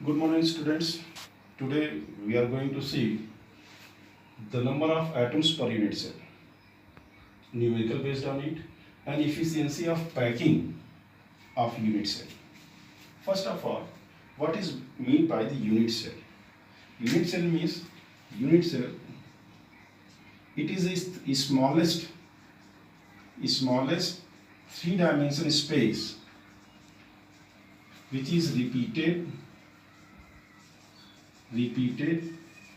Good morning, students. Today we are going to see the number of atoms per unit cell, numerical based on it, and efficiency of packing of unit cell. First of all, what is meant by the unit cell? Unit cell means unit cell. It is the smallest three-dimensional space which is repeated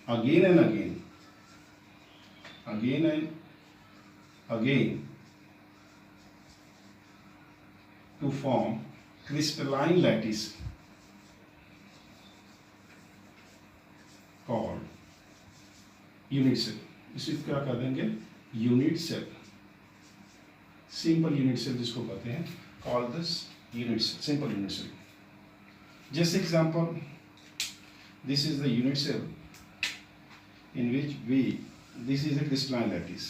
again and again to form crystalline lattice called unit cell. इसे क्या कर देंगे? Unit cell, simple unit cell जिसको कहते हैं, call this unit cell, simple unit cell. Just example, this is the unit cell in which this is a crystalline lattice.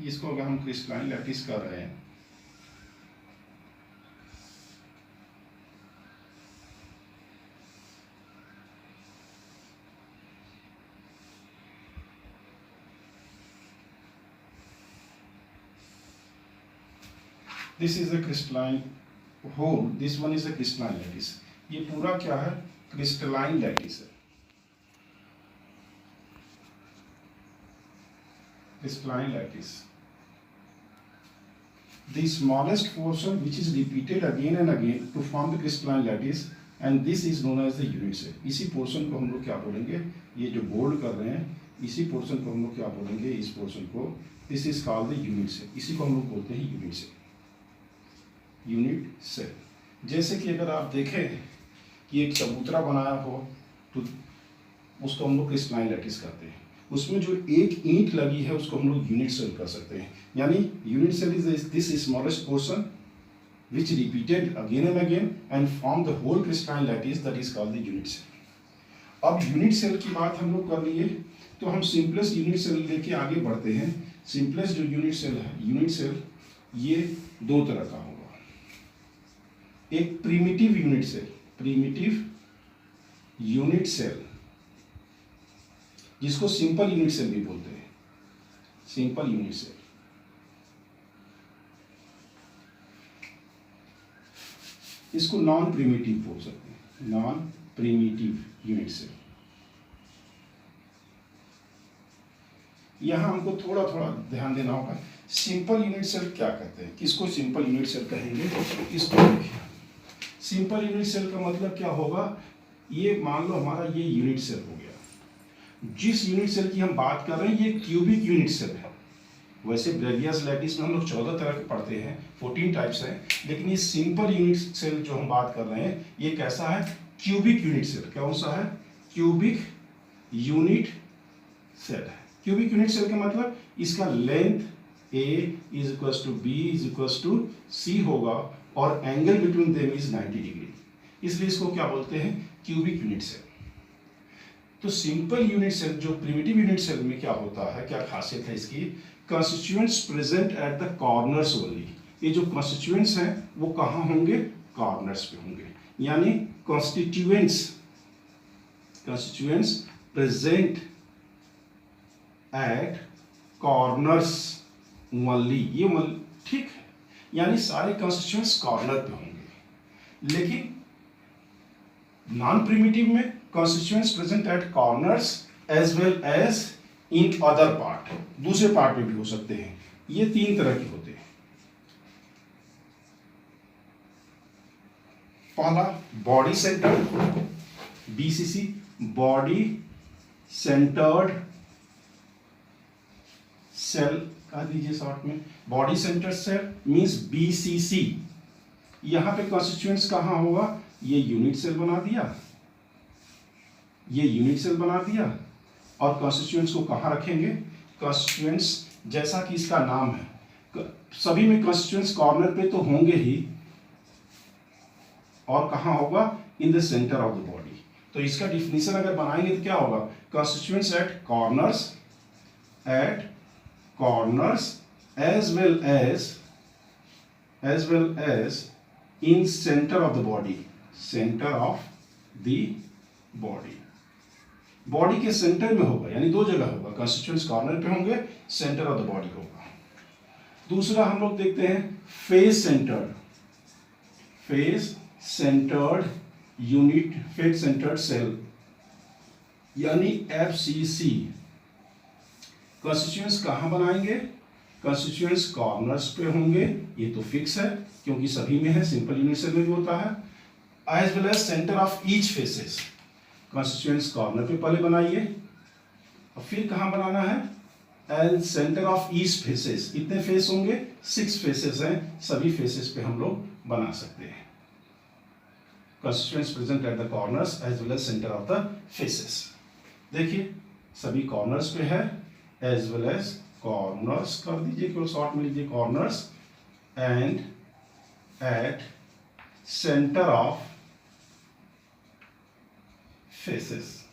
इसको अगर हम crystalline lattice कर रहे हैं, this is a crystalline whole, this one is a crystalline lattice. ये पूरा क्या है? crystalline lattice है. crystalline lattice. The smallest portion which is repeated again and again to form the crystalline lattice, and this is known as the unit cell. इसी portion को हम लोग क्या बोलेंगे? ये जो बोल्ड कर रहे हैं, इसी पोर्शन को हम लोग क्या बोलेंगे? इस पोर्शन को this is called the unit cell. इसी को हम लोग बोलते हैं यूनिट सेल. Unit cell. जैसे कि अगर आप देखें कि एक चबूतरा बनाया हो तो उसको हम लोग क्रिस्टलाइन लैटिस कहते हैं. उसमें जो एक ईंट लगी है उसको हम लोग यूनिट सेल कर सकते हैं. यानी unit cell is this smallest portion which repeated again and again and form the whole crystalline lattice, that is called the unit cell. अब यूनिट सेल की बात हम लोग कर लिए तो हम सिंपलेस्ट यूनिट सेल लेके आगे बढ़ते हैं. सिंपलेस्ट जो यूनिट सेल है, यूनिट सेल ये दो तरह का होगा. एक primitive unit cell, primitive unit cell जिसको सिंपल यूनिट सेल भी बोलते हैं. Simple unit cell. इसको नॉन प्रिमिटिव बोल सकते हैं, नॉन प्रिमिटिव यूनिट सेल. यहां हमको थोड़ा थोड़ा ध्यान देना होगा. सिंपल यूनिट सेल क्या कहते हैं? किसको सिंपल यूनिट सेल कहेंगे? इसको देखिए. सिंपल यूनिट सेल का मतलब क्या होगा? ये मान लो हमारा ये यूनिट सेल हो गया. जिस यूनिट सेल की हम बात कर रहे हैं ये क्यूबिक यूनिट सेल है. वैसे ब्रेवियस लैटिस में हम लोग 14 तरह के पढ़ते हैं, 14 टाइप्स हैं, लेकिन ये सिंपल यूनिट सेल जो हम बात कर रहे हैं ये कैसा है? Cubic unit cell. कौन सा है? क्यूबिक यूनिट सेल है. क्यूबिक यूनिट सेल का मतलब इसका length A is equal to B is equal to C होगा और angle between them is 90 degree. इसलिए इसको क्या बोलते हैं? Cubic unit cell. तो सिंपल यूनिट सेल जो प्रिमिटिव यूनिट सेल में क्या होता है, क्या खासियत है इसकी? Constituents present at the corners only. ये जो कंस्टिट्यूएंट्स हैं वो कहाँ होंगे? कॉर्नर्स पे होंगे. यानी constituents present eight corners only. ये ठीक है, यानी सारे कंस्टिट्यूएंट्स कॉर्नर पे होंगे. लेकिन नॉन प्रिमिटिव में constituents present at corners as well as in other part, दूसरे पार्ट में भी हो सकते हैं. ये तीन तरह के होते हैं. पहला body centred, BCC, body centred cell कह दीजिए शॉर्ट में. Body centred cell means BCC. यहां पे कंस्टिट्यूएंट्स कहां होगा? ये यूनिट सेल बना दिया, ये यूनिट सेल बना दिया. और कंस्टिट्यूएंट्स को कहाँ रखेंगे? कंस्टिट्यूएंट्स जैसा कि इसका नाम है, सभी में कंस्टिट्यूएंट्स कॉर्नर पे तो होंगे ही, और कहाँ होगा? In the centre of the body. तो इसका डिफिनीशन अगर बनाएंगे तो क्या होगा? Constituents at corners as well as in center of the body, center of the body. Body के सेंटर में होगा, यानी दो जगह होगा, कंस्टिट्यूएंट्स कॉर्नर पे होंगे, सेंटर ऑफ द बॉडी होगा। दूसरा हम लोग देखते हैं face centred, face centred unit, face centred cell यानी FCC। कंस्टिट्यूएंट्स कहाँ बनाएंगे? कंस्टिट्यूएंट्स कॉर्नर्स पे होंगे, ये तो फिक्स है क्योंकि सभी में है, सिंपल यूनिट सेल में भी होता है। As well as centre of each faces, constituents corner पे पहले बनाइए और फिर कहाँ बनाना है? And centre of each faces. कितने फेस होंगे? 6 फेसेस हैं, सभी फेसेस पे हम लोग बना सकते हैं। Constituents present at the corners as well as centre of the faces. देखिए सभी कॉर्नर्स पे है, एज वेल एज कॉर्नर्स कर दीजिए, केवल शॉर्ट में लीजिए corners, and eight centre of faces.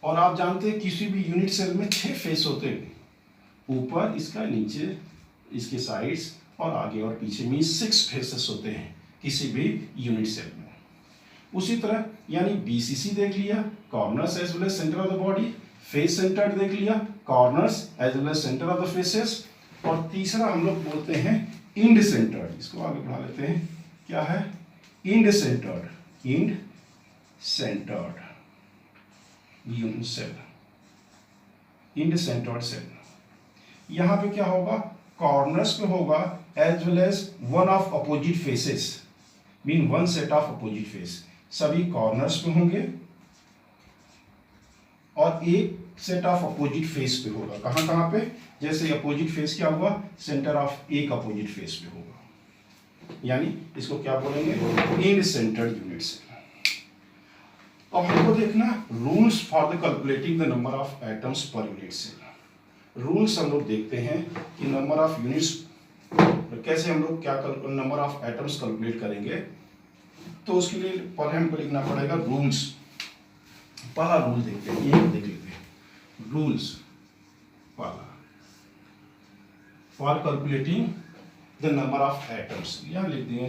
और आप जानते हैं किसी भी यूनिट सेल में 6 फेस होते हैं, ऊपर इसका, नीचे इसके साइड्स और आगे और पीछे में 6 फेसेस होते हैं किसी भी यूनिट सेल में। उसी तरह यानी BCC देख लिया, corners as well as centre of the body, face centred देख लिया, corners as well as centre of the faces, और तीसरा हम लोग बोलते हैं इंड सेंटर्ड। इसको आगे बढ़ा लेते हैं, क्या है? End centred, end centred unit cell, end centred cell. यहां पे क्या होगा? कॉर्नर्स पे होगा as well as one of opposite faces, mean one set of opposite face. सभी कॉर्नर्स पे होंगे और एक सेट ऑफ अपोजिट फेस पे होगा। कहां कहां पे? जैसे अपोजिट फेस क्या हुआ? सेंटर ऑफ एक अपोजिट फेस पे होगा, यानी इसको क्या बोलेंगे? End centred unit cell. अब हमको देखना rules for the calculating the number of atoms per unit cell. Rules हम लोग देखते हैं कि नंबर ऑफ यूनिट्स कैसे हम लोग क्या नंबर ऑफ एटम्स कैलकुलेट करेंगे। तो उसके लिए पहले हमको लिखना पड़ेगा रूल्स। पहला रूल देखते हैं, ये देख लेते हैं रूल्स। पहला for calculating the number of atoms, यहां लिख दिए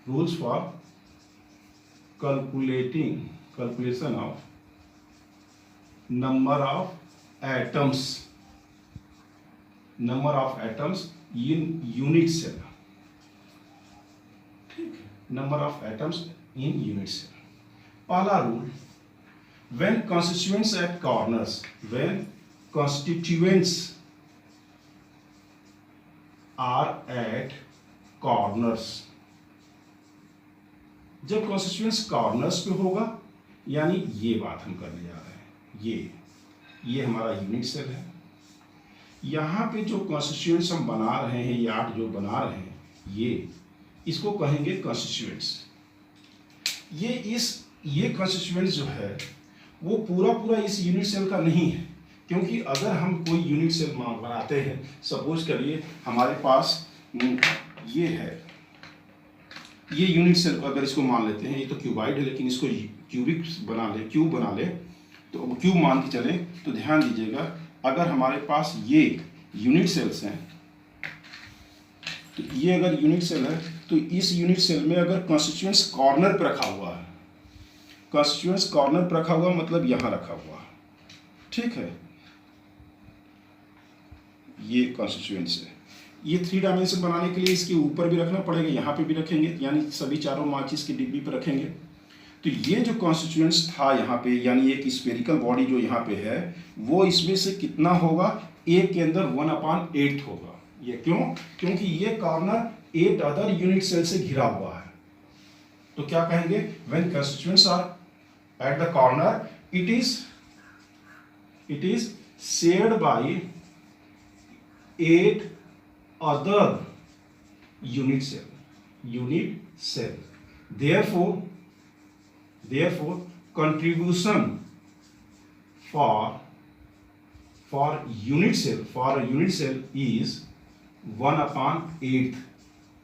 rules for calculation of number of atoms in unit cell. ठीक, number of atoms in unit cell. पहला rule, when constituents at corners, when constituents are at corners, जब constituents corners पे होगा, यानी ये बात हम करने जा रहे हैं, ये हमारा यूनिट सेल है। यहाँ पे जो constituents हम बना रहे हैं, ये 8 जो बना रहे हैं, इसको कहेंगे constituents। ये constituents जो है वो पूरा इस यूनिट सेल का नहीं है, क्योंकि अगर हम कोई यूनिट सेल बनाते हैं, सपोज करिए हमारे पास ये है, ये यूनिट सेल अगर इसको मान लेते हैं, ये तो क्यूबाइड है लेकिन इसको क्यूब बना ले, तो क्यूब मान के चले, तो ध्यान दीजिएगा अगर हमारे पास ये यूनिट सेल्स हैं, तो ये अगर यूनिट सेल है तो इस यूनिट सेल में अगर कंस्टिट्यूएंट्स कॉर्नर पर रखा हुआ है, कंस्टिट्यूएंट्स कॉर्नर पर रखा हुआ मतलब यहां रखा हुआ, ठीक है, ये कंस्टिट्यूएंट्स है। ये 3 डायमेंशन बनाने के लिए इसके ऊपर भी रखना पड़ेगा, यहाँ पे भी रखेंगे, यानी सभी चारों माचिस की डिब्बी पर रखेंगे। तो ये जो कॉन्स्टिट्यूएंट्स था यहाँ पे, यानी एक स्फेरिकल बॉडी जो यहाँ पे है, वो इसमें से कितना होगा? एक के अंदर 1/8 होगा। ये क्यों? क्योंकि ये कॉर्नर 8 अदर यूनिट सेल से घिरा हुआ है। तो क्या कहेंगे? When constituents are at the corner, it is shared by 8 other unit cell. Therefore contribution for a unit cell is 1/8।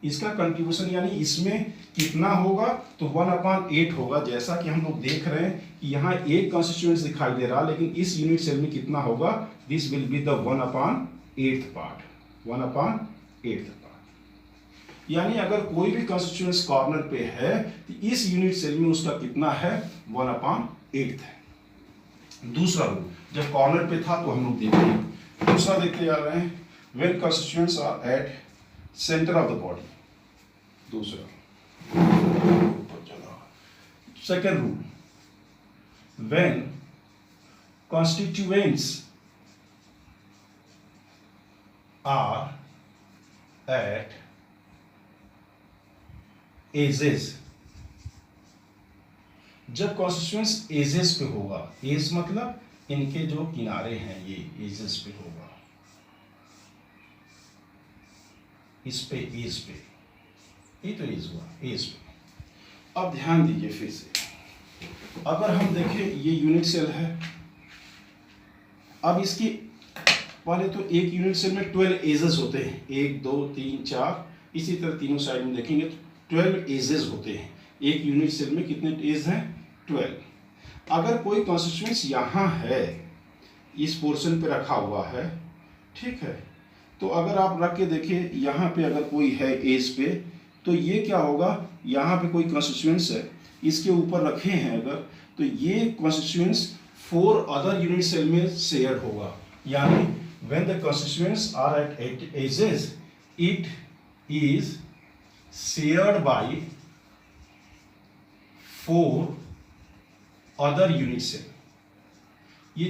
इसका कंट्रीब्यूशन यानी इसमें कितना होगा? तो 1/8 होगा। जैसा कि हम लोग देख रहे हैं कि यहाँ एक कंस्टिट्यूएंट्स दिखाई दे रहा, लेकिन इस यूनिट सेल में कितना होगा? This will be the 1/8 part, 1/8 part. यानी अगर कोई भी कंस्टिट्यूएंट्स कॉर्नर पे है तो इस यूनिट सेल में उसका कितना है, 1/8 है। दूसरा रूल, जब कॉर्नर पे था तो हम लोग देखते, दूसरा देखते जा रहे हैं, when constituents are at centre of the body. दूसरा second rule, when constituents are at edges, जब कॉन्स्टिट्यूएंट्स एजेस पे होगा, एज मतलब इनके जो किनारे हैं ये एजेस पे होगा, इस पे एज पे, ये तो एज हुआ, एज पे। अब ध्यान दीजिए फिर से, अगर हम देखें ये यूनिट सेल है, अब इसकी पहले तो एक यूनिट सेल में 12 एजेस होते हैं, 1 2 3 4, इसी तरह तीनों साइड में देखेंगे तो 12 एजेस होते हैं। एक यूनिट सेल में कितने एज हैं, 12। अगर कोई कॉन्स्टिट्यूएंट्स यहाँ है, इस पोर्शन पे रखा हुआ है, ठीक है, तो अगर आप रख के देखिए यहाँ पे अगर कोई है एज पे, तो ये क्या होगा, यहाँ पे कोई कॉन्स्टिट्यूएंट्स है, इसके ऊपर रखे हैं अगर, तो ये कॉन्स्टिट्यूएंट्स 4 अदर यूनिट सेल में शेयर होगा। यानी when the constituents are at edges, it is shared by 4 other unit cell। ये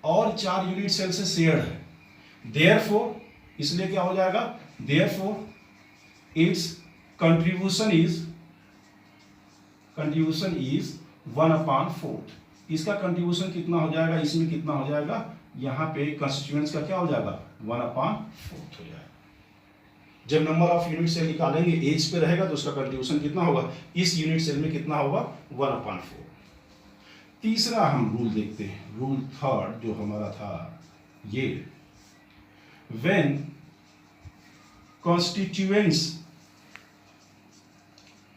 और 4 यूनिट सेल से शेयर्ड है, therefore इसलिए क्या हो जाएगा, therefore its contribution is 1/4। इसका कंट्रीब्यूशन कितना हो जाएगा, इसमें कितना हो जाएगा, यहाँ पे कंस्टिट्यूएंट्स का क्या हो जाएगा, 1/4 हो जाएगा। जब नंबर ऑफ यूनिट सेल निकालेंगे एज पे रहेगा तो उसका कंट्रीब्यूशन कितना होगा, इस यूनिट सेल में कितना होगा, 1/4। तीसरा हम रूल देखते हैं, रूल थर्ड जो हमारा था ये, when constituents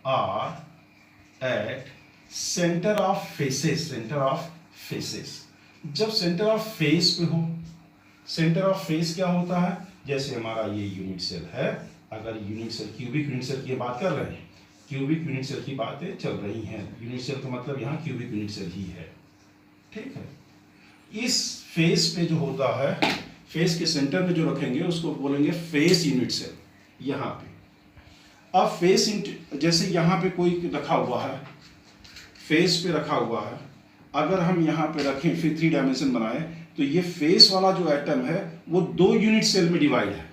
are at center of faces, जब सेंटर ऑफ फेस पे हो, सेंटर ऑफ फेस क्या होता है, जैसे हमारा ये यूनिट सेल है, अगर unit cell cubic unit cell की बात कर रहे हैं, क्यूबिक यूनिट सेल की बातें चल रही हैं, यूनिट सेल का मतलब यहाँ क्यूबिक यूनिट सेल ही है, ठीक है। इस फेस पे जो होता है, फेस के सेंटर में जो रखेंगे उसको बोलेंगे फेस यूनिट सेल, यहाँ पे। अब फेस, जैसे यहाँ पे कोई रखा हुआ है, फेस पे रखा हुआ है, अगर हम यहाँ पे रखें फिर 3 डायमेंशन बनाए, तो ये फेस वाला जो एटम है वो 2 यूनिट सेल में डिवाइड है,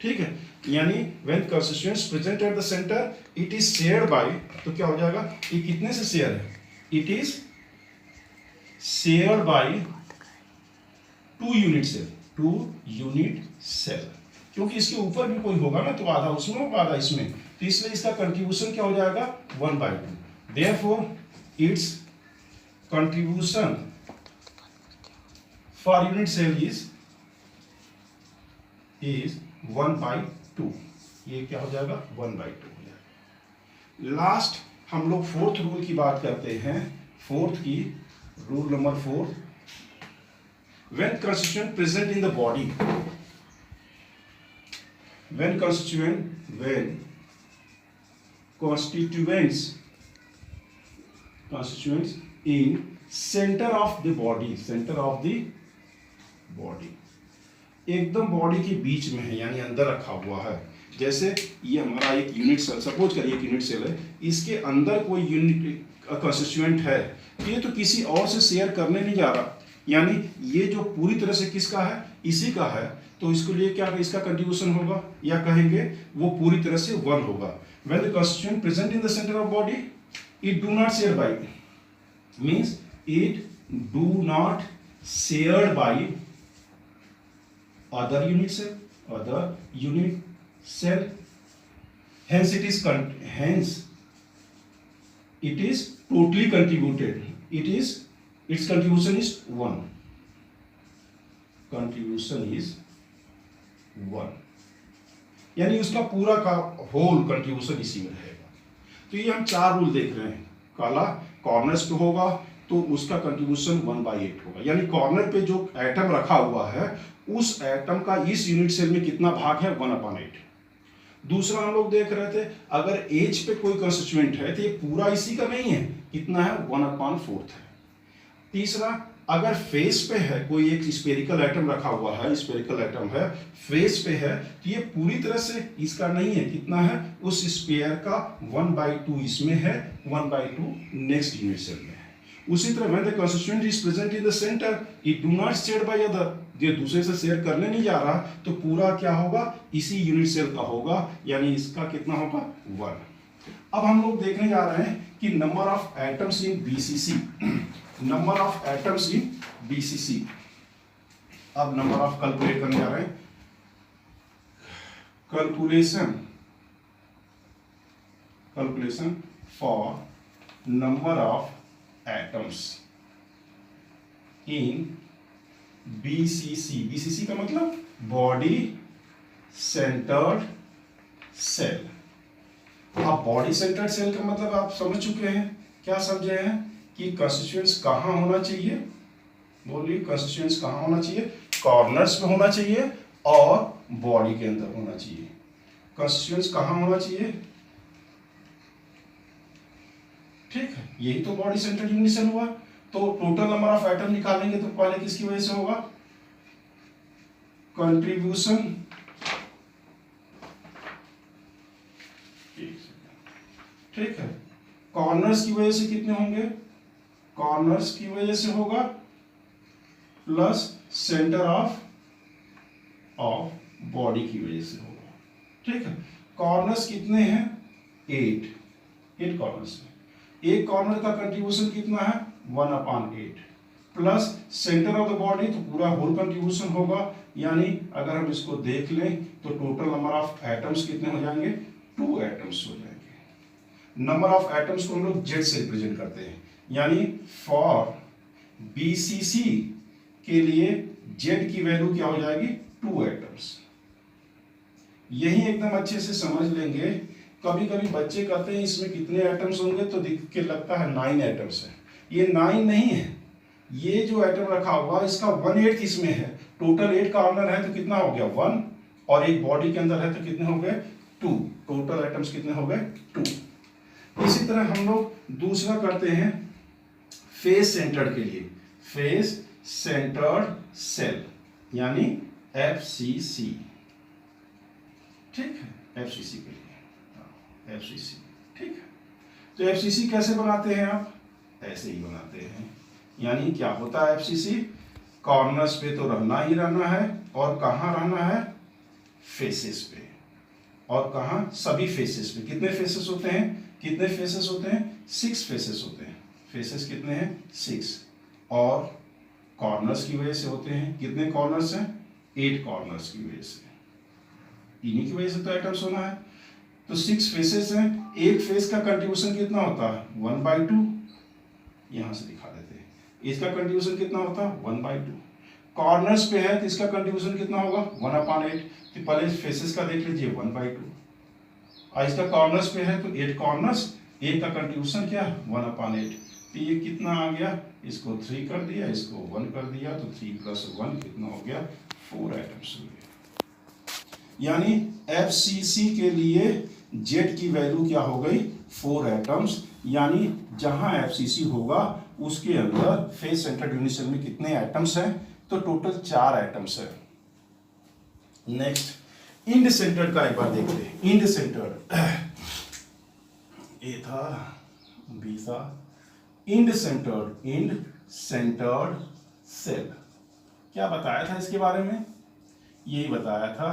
ठीक है। यानी when constituents present at the centre it is shared by, तो क्या हो जाएगा, ये कितने से शेयर है, it is shared by 2 unit cell, 2 unit cell, क्योंकि इसके ऊपर भी कोई होगा ना, तो आधा उसमें होगा आधा इसमें, तो इसलिए इसका कंट्रीब्यूशन क्या हो जाएगा, 1/2। Therefore its contribution for unit cell is 1/2। ये क्या हो जाएगा, 1/2 हो जाएगा। लास्ट हम लोग फोर्थ रूल की बात करते हैं, फोर्थ की rule number 4, when constituent present in the body, when constituents in center of the body, एकदम बॉडी के बीच में है, यानी अंदर रखा हुआ है। जैसे ये हमारा एक यूनिट सेल, सपोज करिए एक यूनिट सेल है, इसके अंदर कोई यूनिट कंस्टिट्यूएंट है, ये तो किसी और से शेयर करने नहीं जा रहा, यानी ये जो पूरी तरह से किसका है, इसी का है, तो इसको लिए क्या इसका कंट्रीब्यूशन होगा, या कहेंगे वो पूरी तरह से 1 होगा। When the constituent present in the center of body, it do not share by, means it do not shared by other unit cell, hence it is totally contributed, its contribution is 1, यानी उसका पूरा का whole contribution इसी में रहेगा। तो ये हम 4 रूल देख रहे हैं, काला कॉर्नर्स पे होगा तो उसका कंट्रीब्यूशन 1/8 होगा, यानी कॉर्नर पे जो एटम रखा हुआ है उस एटम का इस यूनिट सेल में कितना भाग है, 1/8। दूसरा हम लोग देख रहे थे अगर एज पे कोई कंस्टिट्यूएंट है तो ये पूरा इसी का नहीं है, कितना है 1/4 है। तीसरा अगर फेस पे है कोई एक स्फेरिकल एटम रखा हुआ है, स्फेरिकल एटम है फेस पे है तो ये पूरी तरह से इसका नहीं है, कितना है उस स्फीयर का 1/2 इसमें है, 1/2 नेक्स्ट यूनिट सेल में है। उसी तरह when the constituent is present in the center it do not shared by other, ये दूसरे से शेयर करने नहीं जा रहा तो पूरा क्या होगा इसी यूनिट सेल का होगा, यानी इसका कितना होगा 1। अब हम लोग देखने जा रहे हैं कि number of atoms in BCC, number of atoms in BCC. अब नंबर ऑफ कैलकुलेट करने जा रहे हैं, calculation for number of atoms in BCC. BCC का मतलब बॉडी सेंटर्ड सेल। अब बॉडी सेंटर्ड सेल का मतलब आप समझ चुके हैं, क्या समझे हैं कि कंस्टिट्यूएंट्स कहां होना चाहिए, बोलिए कंस्टिट्यूएंट्स कहां होना चाहिए, कॉर्नर्स में होना चाहिए और बॉडी के अंदर होना चाहिए। कंस्टिट्यूएंट्स कहां होना चाहिए, ठीक है, यही तो बॉडी सेंटर्ड यूनिट सेल हुआ। तो टोटल नंबर ऑफ एटम निकालेंगे तो पहले किसकी वजह से होगा, कंट्रीब्यूशन, ठीक है, कॉर्नर्स की वजह से कितने होंगे, कॉर्नर्स की वजह से होगा प्लस सेंटर ऑफ बॉडी की वजह से होगा, ठीक है। कॉर्नर्स कितने हैं 8 कॉर्नर्स हैं, एक कॉर्नर का कंट्रीब्यूशन कितना है 1/8 plus centre of the body तो पूरा होल कंट्रीब्यूशन होगा, यानी अगर हम इसको देख लें तो टोटल नंबर ऑफ एटम्स कितने हो जाएंगे 2 एटम्स हो जाएंगे। नंबर ऑफ एटम्स को हम लोग जेड से रिप्रेजेंट करते हैं, यानी फॉर बीसीसी के लिए जेड की वैल्यू क्या हो जाएगी 2 एटम्स। यही एकदम अच्छे से समझ लेंगे। कभी कभी बच्चे कहते हैं इसमें कितने एटम्स होंगे तो दिख के लगता है 9 एटम्स है, ये 9 नहीं है, ये जो एटम रखा हुआ इसका 1/8 इसमें है। टोटल 8 कॉर्नर है तो कितना हो गया 1 और एक बॉडी के अंदर है तो कितने हो गए 2, टोटल एटम्स कितने हो गए 2। इसी तरह हम लोग दूसरा करते हैं फेस सेंटर्ड के लिए, फेस सेंटर्ड सेल यानी एफसीसी, ठीक है, एफसीसी के लिए एफसीसी, ठीक है। तो एफसीसी कैसे बनाते हैं आप, ऐसे ही बनाते हैं, यानी क्या होता है एफसीसी, कॉर्नर्स पे तो रहना ही रहना है और कहाँ रहना है फेसेस पे, और कहाँ सभी फेसेस पे। कितने फेसेस होते हैं, कितने फेसेस होते हैं 6 फेसेस होते हैं, फेसेस कितने हैं 6, और कॉर्नर्स की वजह से होते हैं, कितने कॉर्नर्स हैं 8 कॉर्नर्स की वजह से, इन्हीं की वजह से तो एटम्स होना है। तो 6 फेसेस हैं, एक फेस का कंट्रीब्यूशन कितना होता है 1/2, यहां से दिखा देते हैं, इसका कंट्रीब्यूशन कितना होता है 1/2। कॉर्नर्स पे है तो इसका कंट्रीब्यूशन कितना होगा 1/8, तो पहले फेसेस का देख लीजिए 1/2, और इसका कॉर्नर्स पे है तो 8 कॉर्नर्स, एक का कंट्रीब्यूशन क्या 1/8, तो ये कितना आ गया, इसको 3 कर दिया, इसको 1 कर दिया, तो 3 + 1 कितना हो गया 4 एटम्स हो गया। यानी एफसीसी के लिए जेड की वैल्यू क्या हो गई 4 एटम्स, यानी जहां एफसीसी होगा उसके अंदर फेस सेंटर्ड यूनिट सेल में कितने एटम्स हैं, तो टोटल 4 एटम्स है। नेक्स्ट इंड सेंटर्ड का एक बार देखते हैं, इंड सेंटर्ड ए था बी था, इंड सेंटर्ड सेल क्या बताया था इसके बारे में, यही बताया था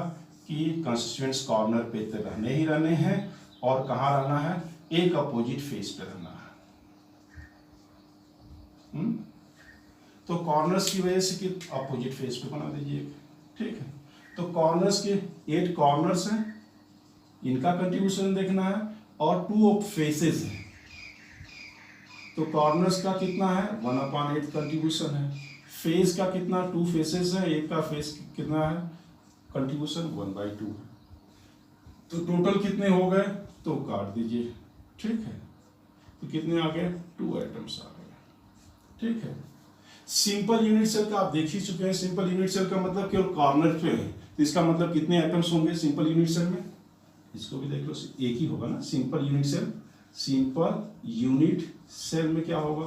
कि कंस्टिट्यूएंट्स कॉर्नर पे तो रहने ही रहने हैं और कहाँ रहना है एक अपोजिट फेस पे रहना है। तो कॉर्नर्स की वजह से कि अपोजिट फेस पे बना दीजिए, ठीक है। तो कॉर्नर्स के 8 कॉर्नर्स हैं, इनका कंट्रीब्यूशन देखना है, और 2 फेसेस हैं, तो कॉर्नर्स का कितना है 1/8 कंट्रीब्यूशन है, फेस का कितना 2 फेसेस है, एक का फेस कितना है कंट्रीब्यूशन 1/2 है, तो टोटल कितने हो गए, तो काट दीजिए, ठीक है। तो कितने आ गए 2 एटम्स आ गए, ठीक है। सिंपल यूनिट सेल का आप देख ही चुके हैं, सिंपल यूनिट सेल का मतलब केवल कॉर्नर पे है, तो इसका मतलब कितने एटम्स होंगे सिंपल यूनिट सेल में, इसको भी देख लो, एक ही होगा ना, simple unit cell. Simple unit cell में क्या होगा,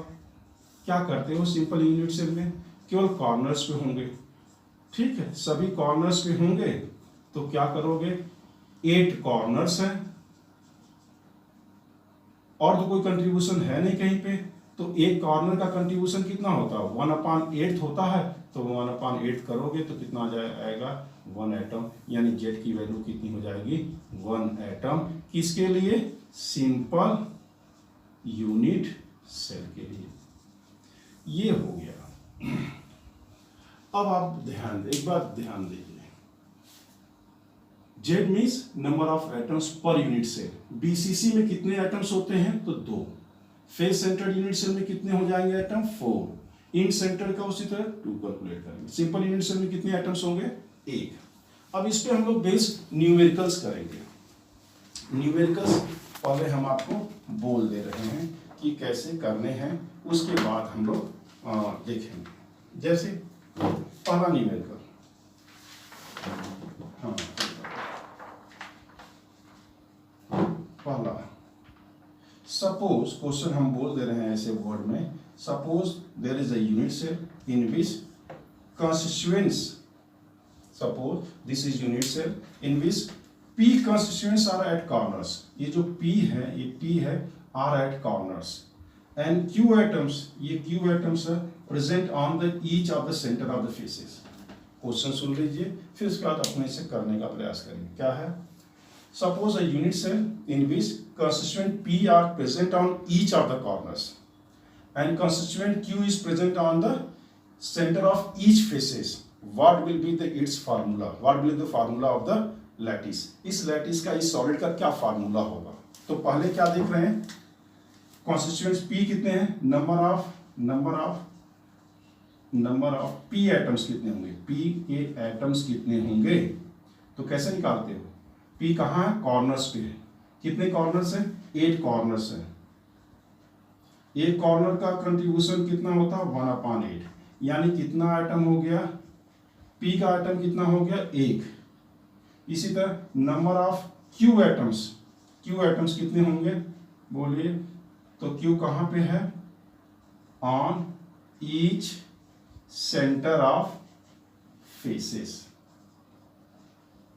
क्या करते हो सिंपल यूनिट सेल में, केवल कॉर्नर्स पे होंगे, ठीक है, सभी कॉर्नर्स पे होंगे। तो क्या करोगे, 8 कॉर्नर्स हैं और तो कोई कंट्रीब्यूशन है नहीं कहीं पे, तो एक कॉर्नर का कंट्रीब्यूशन कितना होता है, 1/8 होता है। तो 1/8 करोगे तो कितना आ आएगा 1 एटम, यानी जेड की वैल्यू कितनी हो जाएगी 1 एटम। किसके लिए, सिंपल यूनिट सेल के लिए। ये हो गया। अब आप एक बात ध्यान दीजिए, Z means number of atoms per unit cell. BCC में कितने एटम्स होते हैं, तो 2। फेस सेंटर्ड यूनिट सेल में कितने हो जाएंगे एटम, 4। इन सेंटर का उसी तरह 2 कैलकुलेट करेंगे। सिंपल यूनिट सेल में कितने एटम्स होंगे, 1। अब इस पे हम लोग बेस न्यूमेरिकल्स करेंगे। न्यूमेरिकल्स पहले हम आपको बोल दे रहे हैं कि कैसे करने हैं, उसके बाद हम लोग देखेंगे। जैसे पहला न्यूमेरिकल, हाँ पहला, सपोज क्वेश्चन हम बोल दे रहे हैं ऐसे वर्ड में, suppose there is a unit cell in which constituents, suppose this is unit cell in which p constituents are at corners। ये जो p है, ये p है, are at corners and q atoms, ये q atoms है present on the each of the center of the faces। Question सुन लीजिए, फिर उसके बाद अपने से करने का प्रयास करेंगे। क्या है, suppose a unit cell in which constituent p are present on each of the corners and constituent q is present on the center of each faces। what will be the its formula, what will be the formula of the lattice। इस lattice का, इस solid का क्या formula होगा। तो पहले क्या देख रहे हैं, कॉन्स्टिट्यूएंट्स p कितने हैं, नंबर ऑफ p एटम्स कितने होंगे, p के एटम्स कितने होंगे। तो कैसे निकालते हो, p कहाँ है, कॉर्नर्स पे है। कितने कॉर्नर्स हैं, 8 कॉर्नर्स हैं। एक कॉर्नर का कंट्रीब्यूशन कितना होता है 1/8, यानी कितना आइटम हो गया, p का आइटम कितना हो गया 1। इसी तरह नंबर ऑफ q एटम्स कितने होंगे, बोलिए। तो q कहाँ पे है, on each centre of faces.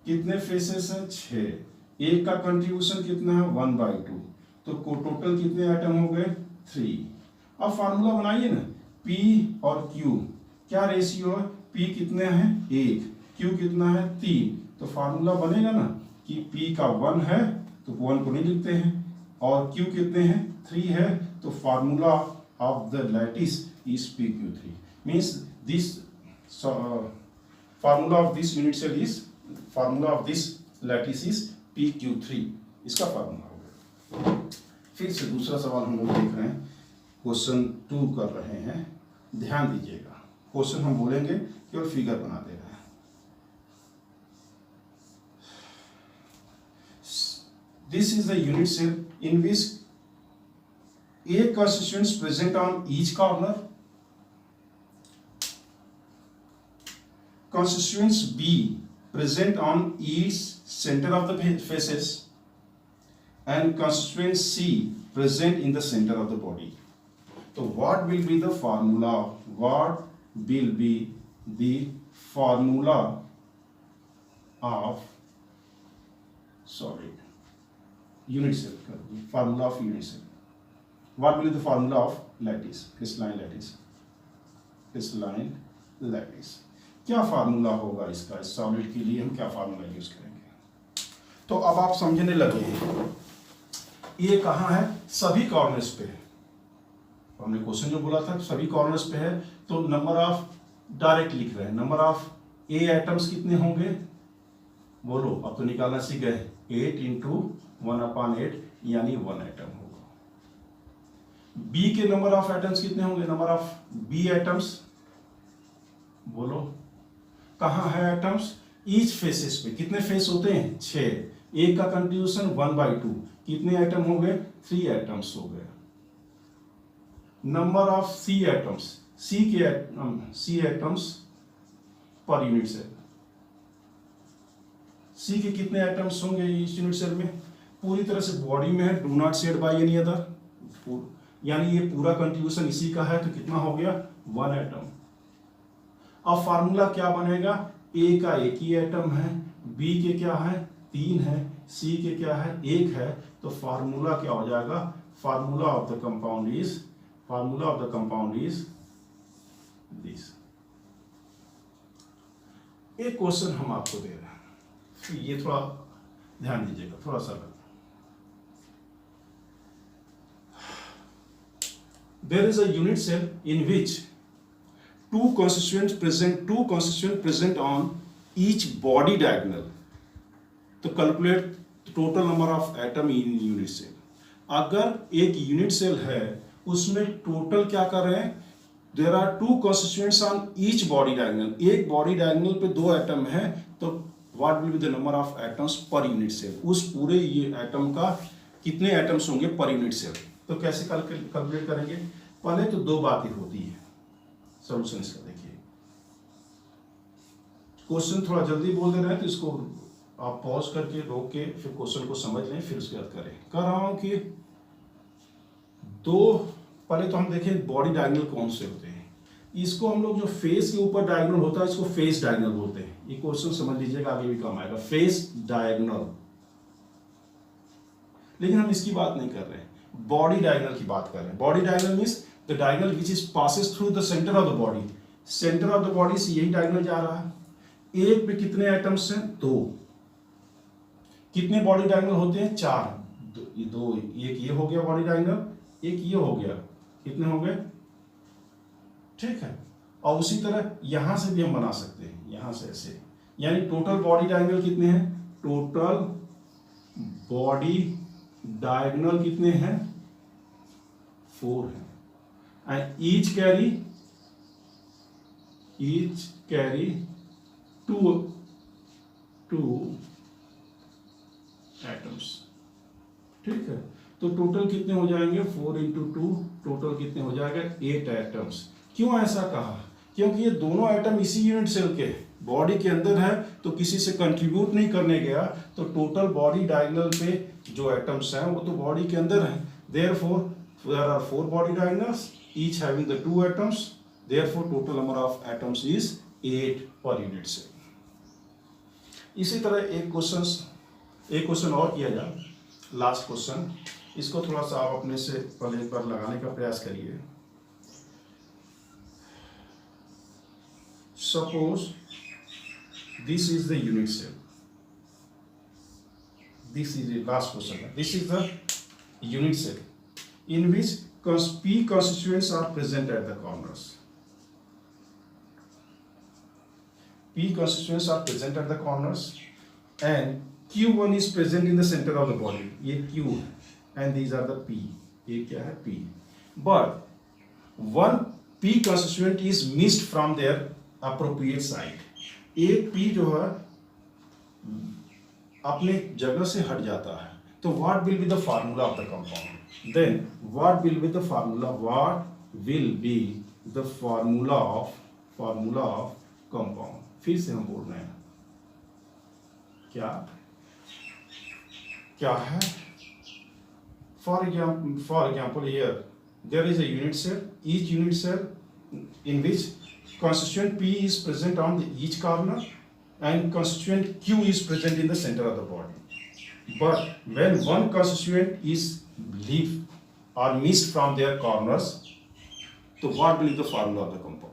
कितने फेसेस है, 6। एक का कंट्रीब्यूशन कितना है 1/2, तो टोटल कितने आइटम हो गए 3। अब फार्मूला बनाइए ना, P और Q क्या रेशियो है, P कितने हैं 1, Q कितना है 3। तो फार्मूला बनेगा ना कि P का 1 है तो 1 को नहीं लिखते हैं, और Q कितने हैं 3 है, तो formula of the lattice is PQ3। Means this formula of this unit cell is, formula of this lattice is PQ3। इसका फार्मूला हो गया। फिर से दूसरा सवाल हम लोग देख रहे हैं, क्वेश्चन 2 कर रहे हैं। ध्यान दीजिएगा, क्वेश्चन हम बोलेंगे केवल फिगर बना दे रहे हैं। This is the unit cell in which A constituents present on each corner, constituents B present on each center of the faces, and constituent C present in the center of the body। So what will be the formula, what will be the formula of solid unit cell, formula of unit cell। what will be the formula of lattice, crystalline lattice। क्या formula होगा इसका, इस solid के लिए हम क्या formula use करेंगे। तो अब आप समझने लगे हैं, ये कहाँ है, सभी कॉर्नर्स पे है। हमने क्वेश्चन जो बोला था सभी कॉर्नर्स पे है, तो नंबर ऑफ डायरेक्ट लिख रहे हैं, नंबर ऑफ ए एटम्स कितने होंगे, बोलो। अब तो निकालना सीख गए, 8 × 1/8 यानी 1 एटम होगा। बी के नंबर ऑफ एटम्स कितने होंगे, नंबर ऑफ बी एटम्स, बोलो। कहाँ है एटम्स, ईच फेसेस पे। कितने फेस होते हैं 6। एक का कंट्रीब्यूशन 1/2, कितने एटम हो गए 3 एटम्स हो गए। Number of C atoms, C atoms per unit cell, C के कितने एटम्स होंगे इस यूनिट सेल में? पूरी तरह से बॉडी में है, do not shed by any other, यानी ये पूरा कंट्रीब्यूशन इसी का है, तो कितना हो गया? 1 एटम। अब फार्मूला क्या बनेगा? ए का एक ही एटम है, बी के क्या है? 3 है, सी के क्या है? 1 है, तो फार्मूला क्या हो जाएगा? Formula of the compound is this. एक क्वेश्चन हम आपको दे रहे हैं, ये थोड़ा ध्यान दीजिएगा, थोड़ा सा। There is a unit cell in which two constituents present on each body diagonal. तो calculate the total number of atom in unit cell. अगर एक यूनिट सेल है, उसमें टोटल क्या कर रहे हैं? There are two constituents on each body diagonal. एक बॉडी डायगोनल पे 2 एटम है, तो what will be the number of atoms per unit cell? उस पूरे ये एटम का कितने एटम्स होंगे पर यूनिट सेल? तो कैसे कैलकुलेट करेंगे? पहले तो 2 बातें होती है सॉल्यूशन इसका। देखिए, क्वेश्चन थोड़ा जल्दी बोल दे रहे हैं, तो इसको आप पॉज करके रोक के फिर क्वेश्चन को समझ लें, फिर उसके बाद करें। कह रहा हूं कि 2, पहले तो हम देखें बॉडी डायगोनल कौन से होते हैं। इसको हम लोग जो फेस के ऊपर डायगोनल होता है, इसको फेस डायगोनल बोलते हैं। ये क्वेश्चन समझ लीजिएगा, आगे भी काम आएगा। फेस डायगोनल, लेकिन हम इसकी बात नहीं कर रहे हैं, बॉडी डायगोनल की बात कर रहे हैं। Body diagonal means the diagonal which is passes through the centre of the body. Centre of the body से यही डायगोनल जा रहा है। एक पे कितने एटम्स हैं? 2। कितने बॉडी डायगोनल होते हैं? 4। 2, एक ये हो गया बॉडी डायगोनल, एक ये हो गया, कितने हो गए? ठीक है। और उसी तरह यहां से भी हम बना सकते हैं, यहां से ऐसे, यानी टोटल बॉडी डायगोनल कितने हैं? टोटल बॉडी डायगोनल कितने हैं? 4 हैं। And each carry 2 atoms. ठीक है, तो टोटल कितने हो जाएंगे? 4 × 2, टोटल कितने हो जाएगा? 8 एटम्स। क्यों ऐसा कहा? क्योंकि ये दोनों एटम इसी यूनिट सेल के बॉडी के अंदर है, तो किसी से कंट्रीब्यूट नहीं करने गया, तो टोटल बॉडी डायगोनल पे जो एटम्स हैं वो तो बॉडी के अंदर हैं। Therefore, there are 4 body diagonals, each having the 2 atoms. Therefore, total number of atoms is 8 per unit cell. इसी तरह एक क्वेश्चन और किया जाए, लास्ट क्वेश्चन। इसको थोड़ा सा आप अपने से पहले एक बार लगाने का प्रयास करिए। Suppose this is the unit cell. This is the last question. This is the unit cell in which P constituents are present at the corners. P constituents are present at the corners, and Q1 is present in the center of the body. ये Q है, and these are the P. ये क्या है? P. But one P constituent is missed from their appropriate side. एक P जो है अपने जगह से हट जाता है, तो what will be the formula of the compound? Then what will be the formula? What will be the formula of compound? फिर से हम बोल रहे हैं, क्या है? For example, here there is a unit cell. Each unit cell in which constituent P is present on each corner, and constituent Q is present in the center of the body. But when one constituent is leave or missed from their corners, तो what will be the formula of the compound?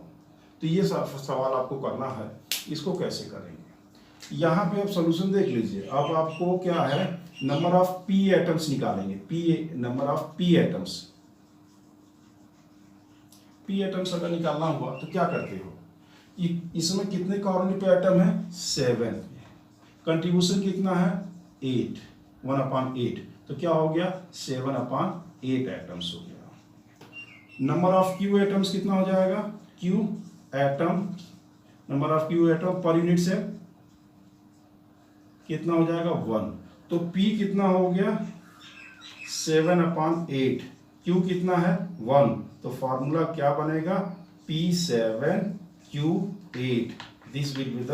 तो ये सवाल आपको करना है। इसको कैसे करेंगे? यहाँ पे आप सोल्यूशन देख लीजिए। अब आपको क्या है? नंबर ऑफ P एटम्स निकालेंगे। नंबर ऑफ P एटम्स अगर निकालना हुआ तो क्या करते हो? इसमें कितने कॉर्नर पे एटम है? 7। कंट्रीब्यूशन कितना है? 8, 1/8। तो क्या हो गया? 7/8 एटम्स हो गया। नंबर ऑफ Q एटम्स कितना हो जाएगा? Number of Q atom per unit से कितना हो जाएगा? 1। तो P कितना हो गया? 7/8। Q कितना है? 1। तो फॉर्मूला क्या बनेगा? P7Q8। This will be the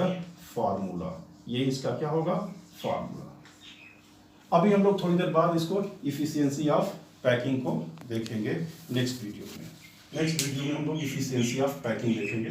formula. ये इसका क्या होगा? फार्मूला। अभी हम लोग थोड़ी देर बाद इसको इफिशियंसी ऑफ पैकिंग को देखेंगे नेक्स्ट वीडियो में। नेक्स्ट वीडियो में हम लोग इफिशियंसी ऑफ पैकिंग देखेंगे।